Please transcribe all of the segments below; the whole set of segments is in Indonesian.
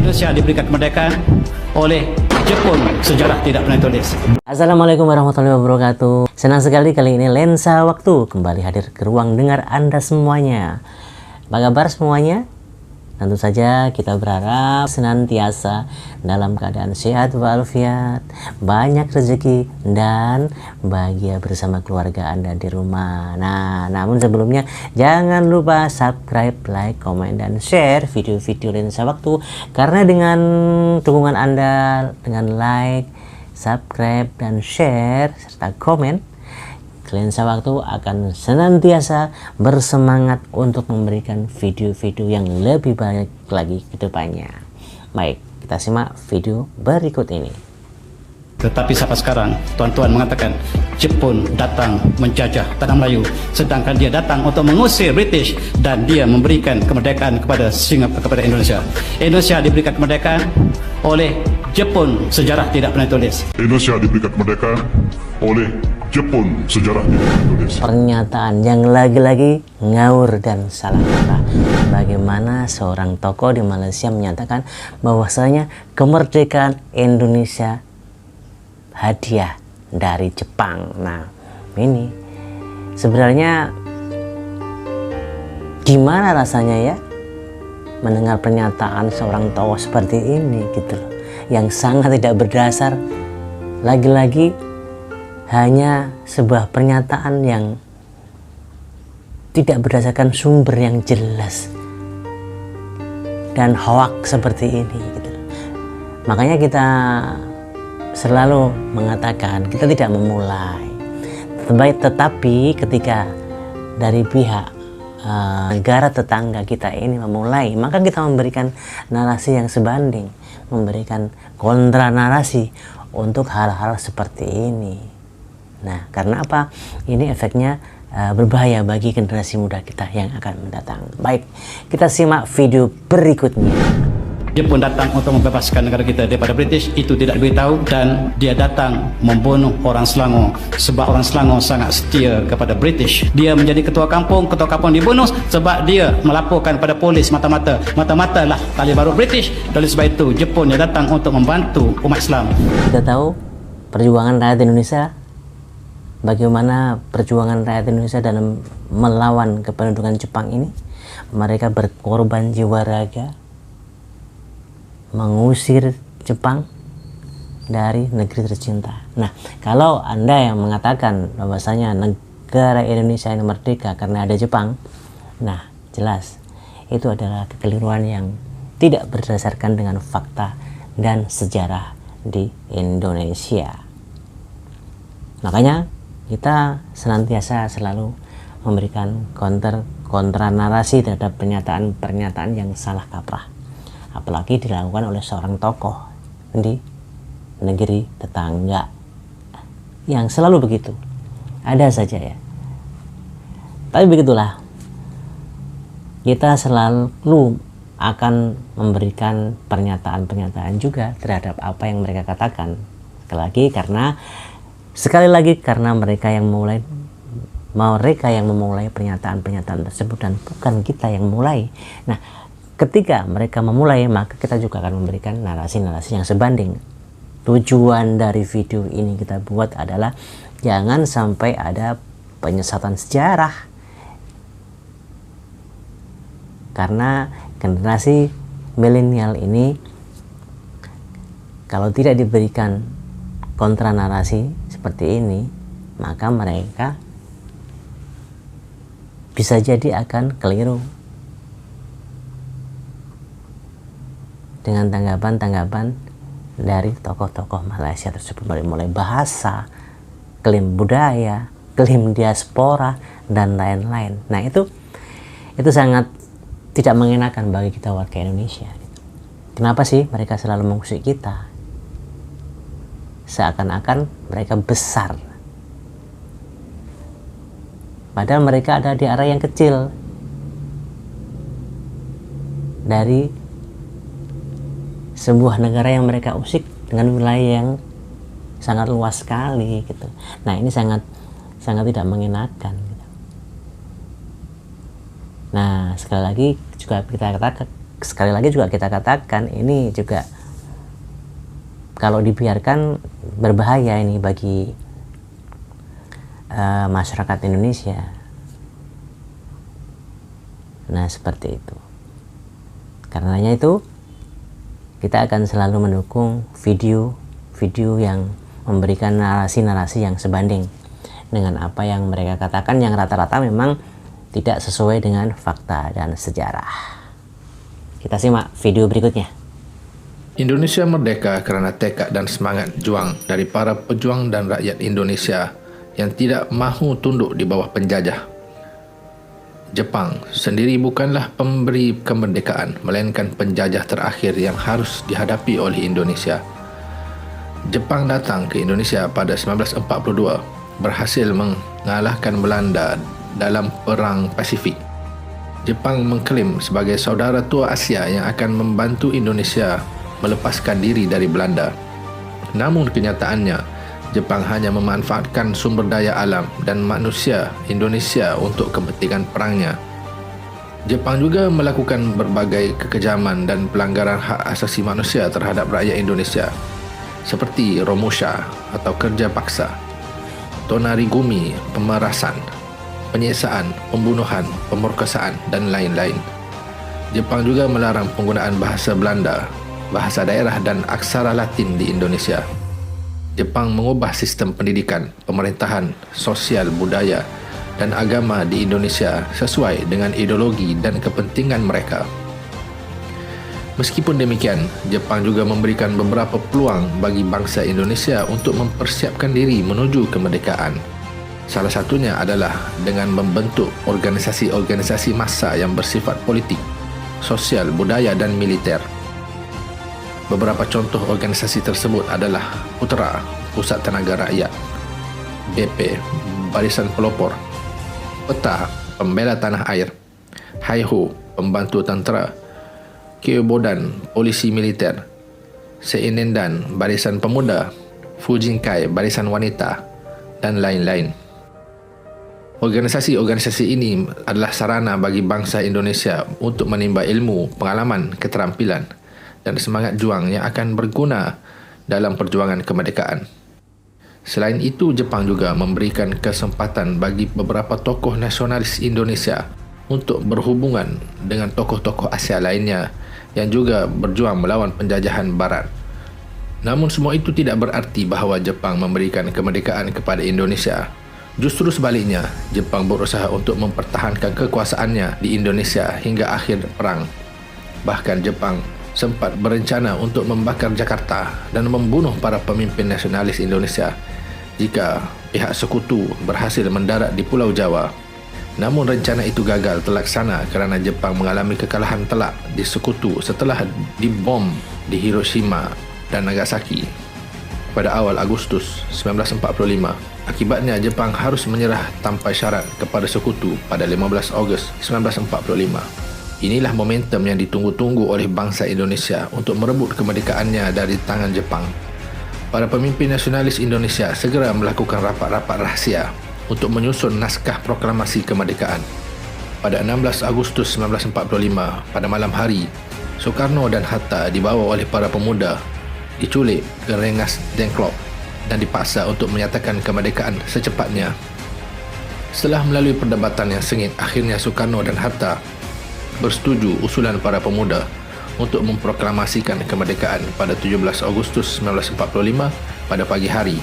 Indonesia diberikan kemerdekaan oleh Jepun, sejarah tidak pernah tulis. Assalamualaikum warahmatullahi wabarakatuh. Senang sekali kali ini Lensa Waktu kembali hadir ke ruang dengar Anda semuanya. Apa kabar semuanya? Tentu saja kita berharap senantiasa dalam keadaan sehat walafiat, banyak rezeki, dan bahagia bersama keluarga Anda di rumah. Nah, namun sebelumnya jangan lupa subscribe, like, komen, dan share video-video Lensa Waktu. Karena dengan dukungan Anda, dengan like, subscribe, dan share, serta komen, Lensa Waktu akan senantiasa bersemangat untuk memberikan video-video yang lebih banyak lagi ke depannya. Baik, kita simak video berikut ini. Tetapi sampai sekarang tuan-tuan mengatakan Jepun datang menjajah tanah Melayu, sedangkan dia datang untuk mengusir British dan dia memberikan kemerdekaan kepada kepada Indonesia. Indonesia diberikan kemerdekaan oleh Jepun, sejarah tidak pernah tulis. Indonesia diberikan kemerdekaan oleh Jepun, sejarah tidak pernah tulis. Pernyataan yang lagi-lagi ngawur dan salah kata. Bagaimana seorang tokoh di Malaysia menyatakan bahwasanya kemerdekaan Indonesia hadiah dari Jepang. Nah, ini sebenarnya gimana rasanya ya mendengar pernyataan seorang tokoh seperti ini gitu loh, yang sangat tidak berdasar, lagi-lagi hanya sebuah pernyataan yang tidak berdasarkan sumber yang jelas dan hoak seperti ini gitu. Makanya kita selalu mengatakan kita tidak memulai, tetapi ketika dari pihak negara tetangga kita ini memulai, maka kita memberikan narasi yang sebanding, memberikan kontra narasi untuk hal-hal seperti ini. Nah, karena apa? Ini efeknya berbahaya bagi generasi muda kita yang akan mendatang. Baik, kita simak video berikutnya. Jepun datang untuk membebaskan negara kita daripada British, itu tidak diberitahu, dan dia datang membunuh orang Selangor sebab orang Selangor sangat setia kepada British. Dia menjadi ketua kampung dibunuh sebab dia melaporkan pada polis mata-mata lah tali baru British. Oleh sebab itu Jepun dia datang untuk membantu umat Islam. Kita tahu perjuangan rakyat Indonesia, bagaimana perjuangan rakyat Indonesia dalam melawan kependudukan Jepang ini. Mereka berkorban jiwa raga mengusir Jepang dari negeri tercinta. Nah, kalau Anda yang mengatakan bahwasanya negara Indonesia ini merdeka karena ada Jepang, nah jelas itu adalah kekeliruan yang tidak berdasarkan dengan fakta dan sejarah di Indonesia. Makanya kita senantiasa selalu memberikan kontra narasi terhadap pernyataan yang salah kaprah, apalagi dilakukan oleh seorang tokoh di negeri tetangga yang selalu begitu. Ada saja ya, tapi begitulah, kita selalu akan memberikan pernyataan-pernyataan juga terhadap apa yang mereka katakan. Sekali lagi karena mereka yang memulai pernyataan-pernyataan tersebut dan bukan kita yang mulai. Nah, ketika mereka memulai, maka kita juga akan memberikan narasi-narasi yang sebanding. Tujuan dari video ini kita buat adalah jangan sampai ada penyesatan sejarah, karena generasi milenial ini kalau tidak diberikan kontra narasi seperti ini, maka mereka bisa jadi akan keliru dengan tanggapan-tanggapan dari tokoh-tokoh Malaysia tersebut, mulai bahasa, klaim budaya, klaim diaspora, dan lain-lain. Nah, itu sangat tidak mengenakan bagi kita warga Indonesia. Kenapa sih mereka selalu mengusik kita? Seakan-akan mereka besar, padahal mereka ada di area yang kecil dari sebuah negara yang mereka usik dengan wilayah yang sangat luas sekali gitu. Nah, ini sangat tidak mengenakan gitu. Nah, sekali lagi juga kita sekali lagi juga kita katakan ini juga kalau dibiarkan berbahaya ini bagi masyarakat Indonesia. Nah, seperti itu. Karenanya itu kita akan selalu mendukung video yang memberikan narasi-narasi yang sebanding dengan apa yang mereka katakan, yang rata-rata memang tidak sesuai dengan fakta dan sejarah. Kita simak video berikutnya. Indonesia merdeka kerana tekad dan semangat juang dari para pejuang dan rakyat Indonesia yang tidak mahu tunduk di bawah penjajah. Jepang sendiri bukanlah pemberi kemerdekaan, melainkan penjajah terakhir yang harus dihadapi oleh Indonesia. Jepang datang ke Indonesia pada 1942, berhasil mengalahkan Belanda dalam Perang Pasifik. Jepang mengklaim sebagai saudara tua Asia yang akan membantu Indonesia melepaskan diri dari Belanda. Namun kenyataannya, Jepang hanya memanfaatkan sumber daya alam dan manusia Indonesia untuk kepentingan perangnya. Jepang juga melakukan berbagai kekejaman dan pelanggaran hak asasi manusia terhadap rakyat Indonesia, seperti Romusha atau kerja paksa, tonarigumi, pemerasan, penyiksaan, pembunuhan, pemerkosaan, dan lain-lain. Jepang juga melarang penggunaan bahasa Belanda, bahasa daerah dan aksara Latin di Indonesia. Jepang mengubah sistem pendidikan, pemerintahan, sosial, budaya, dan agama di Indonesia sesuai dengan ideologi dan kepentingan mereka. Meskipun demikian, Jepang juga memberikan beberapa peluang bagi bangsa Indonesia untuk mempersiapkan diri menuju kemerdekaan. Salah satunya adalah dengan membentuk organisasi-organisasi massa yang bersifat politik, sosial, budaya dan militer. Beberapa contoh organisasi tersebut adalah PUTRA, Pusat Tenaga Rakyat, BP, Barisan Pelopor, PETA, Pembela Tanah Air, Haiho, Pembantu Tentera, Keobodan, Polisi Militer, Seinendan, Barisan Pemuda, Fujinkai, Barisan Wanita, dan lain-lain. Organisasi-organisasi ini adalah sarana bagi bangsa Indonesia untuk menimba ilmu, pengalaman, keterampilan dan semangat juang yang akan berguna dalam perjuangan kemerdekaan. Selain itu, Jepang juga memberikan kesempatan bagi beberapa tokoh nasionalis Indonesia untuk berhubungan dengan tokoh-tokoh Asia lainnya yang juga berjuang melawan penjajahan Barat. Namun semua itu tidak berarti bahawa Jepang memberikan kemerdekaan kepada Indonesia. Justru sebaliknya, Jepang berusaha untuk mempertahankan kekuasaannya di Indonesia hingga akhir perang. Bahkan Jepang sempat berencana untuk membakar Jakarta dan membunuh para pemimpin nasionalis Indonesia jika pihak sekutu berhasil mendarat di Pulau Jawa. Namun rencana itu gagal terlaksana kerana Jepang mengalami kekalahan telak di sekutu setelah dibom di Hiroshima dan Nagasaki pada awal Agustus 1945. Akibatnya Jepang harus menyerah tanpa syarat kepada sekutu pada 15 Ogos 1945. Inilah momentum yang ditunggu-tunggu oleh bangsa Indonesia untuk merebut kemerdekaannya dari tangan Jepang. Para pemimpin nasionalis Indonesia segera melakukan rapat-rapat rahsia untuk menyusun naskah proklamasi kemerdekaan. Pada 16 Agustus 1945, pada malam hari, Soekarno dan Hatta dibawa oleh para pemuda, diculik ke Rengas Dengklok dan dipaksa untuk menyatakan kemerdekaan secepatnya. Setelah melalui perdebatan yang sengit, akhirnya Soekarno dan Hatta bersetuju usulan para pemuda untuk memproklamasikan kemerdekaan pada 17 Agustus 1945 pada pagi hari,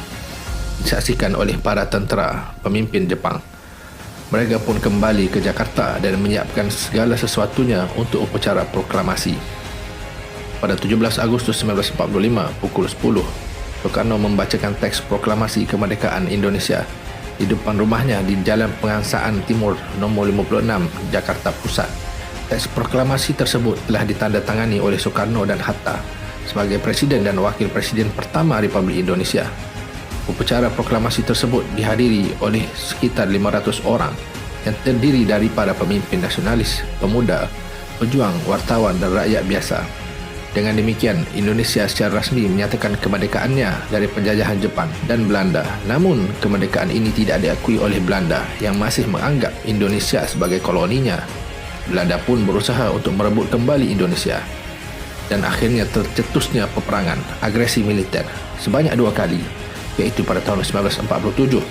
disaksikan oleh para tentera pemimpin Jepang. Mereka pun kembali ke Jakarta dan menyiapkan segala sesuatunya untuk upacara proklamasi. Pada 17 Agustus 1945 pukul 10, Soekarno membacakan teks proklamasi kemerdekaan Indonesia di depan rumahnya di Jalan Pengangsaan Timur nomor 56, Jakarta Pusat. Teks proklamasi tersebut telah ditandatangani oleh Soekarno dan Hatta sebagai Presiden dan Wakil Presiden pertama Republik Indonesia. Upacara proklamasi tersebut dihadiri oleh sekitar 500 orang yang terdiri dari para pemimpin nasionalis, pemuda, pejuang, wartawan dan rakyat biasa. Dengan demikian, Indonesia secara rasmi menyatakan kemerdekaannya dari penjajahan Jepang dan Belanda. Namun, kemerdekaan ini tidak diakui oleh Belanda yang masih menganggap Indonesia sebagai koloninya. Belanda pun berusaha untuk merebut kembali Indonesia dan akhirnya tercetusnya peperangan agresi militer sebanyak 2 kali, iaitu pada tahun 1947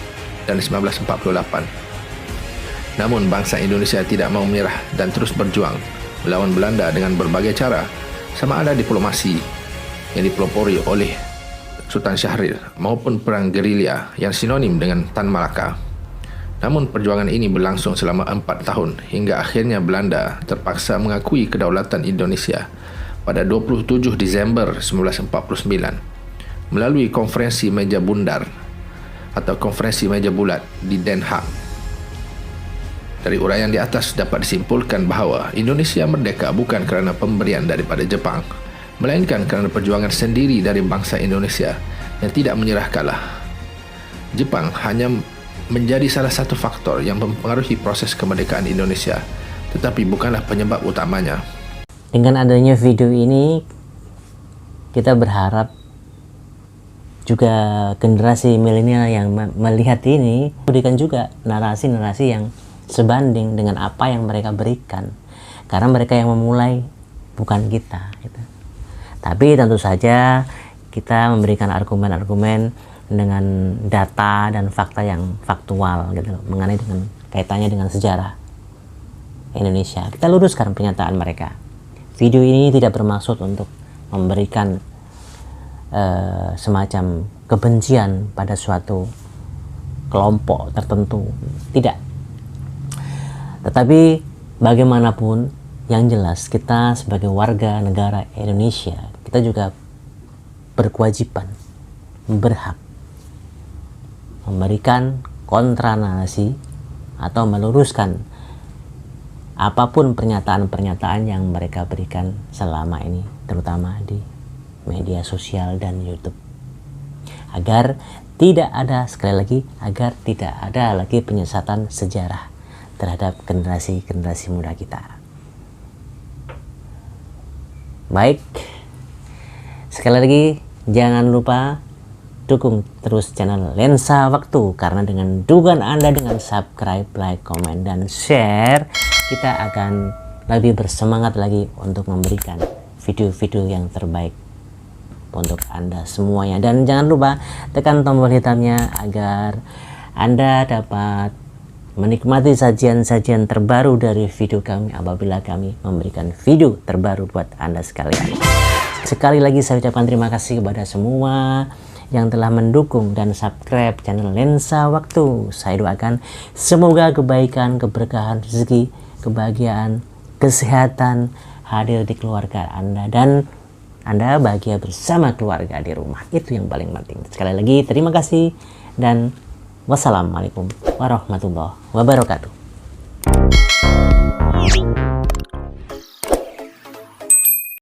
dan 1948. Namun bangsa Indonesia tidak mau menyerah dan terus berjuang melawan Belanda dengan berbagai cara, sama ada diplomasi yang dipelopori oleh Sultan Syahrir maupun perang gerilya yang sinonim dengan Tan Malaka. Namun perjuangan ini berlangsung selama 4 tahun hingga akhirnya Belanda terpaksa mengakui kedaulatan Indonesia pada 27 Disember 1949 melalui konferensi meja bundar atau konferensi meja bulat di Den Haag. Dari uraian di atas dapat disimpulkan bahawa Indonesia merdeka bukan kerana pemberian daripada Jepang, melainkan kerana perjuangan sendiri dari bangsa Indonesia yang tidak menyerah kalah. Jepang hanya menjadi salah satu faktor yang mempengaruhi proses kemerdekaan Indonesia, tetapi bukanlah penyebab utamanya. Dengan adanya video ini, kita berharap juga generasi milenial yang melihat ini berikan juga narasi-narasi yang sebanding dengan apa yang mereka berikan, karena mereka yang memulai, bukan kita gitu. Tapi tentu saja kita memberikan argumen-argumen dengan data dan fakta yang faktual gitu, mengenai dengan kaitannya dengan sejarah Indonesia. Kita luruskan pernyataan mereka. Video ini tidak bermaksud untuk memberikan semacam kebencian pada suatu kelompok tertentu, tidak. Tetapi bagaimanapun, yang jelas kita sebagai warga negara Indonesia, kita juga berkewajiban, berhak memberikan kontra narasi atau meluruskan apapun pernyataan-pernyataan yang mereka berikan selama ini, terutama di media sosial dan YouTube, agar tidak ada, sekali lagi, agar tidak ada lagi penyesatan sejarah terhadap generasi-generasi muda kita. Baik, sekali lagi jangan lupa dukung terus channel Lensa Waktu, karena dengan dukungan Anda dengan subscribe, like, komen, dan share, kita akan lebih bersemangat lagi untuk memberikan video-video yang terbaik untuk Anda semuanya. Dan jangan lupa tekan tombol hitamnya agar Anda dapat menikmati sajian-sajian terbaru dari video kami apabila kami memberikan video terbaru buat Anda sekalian. Sekali lagi saya ucapkan terima kasih kepada semua yang telah mendukung dan subscribe channel Lensa Waktu. Saya doakan semoga kebaikan, keberkahan, rezeki, kebahagiaan, kesehatan hadir di keluarga Anda, dan Anda bahagia bersama keluarga di rumah. Itu yang paling penting. Sekali lagi terima kasih dan wassalamualaikum warahmatullahi wabarakatuh.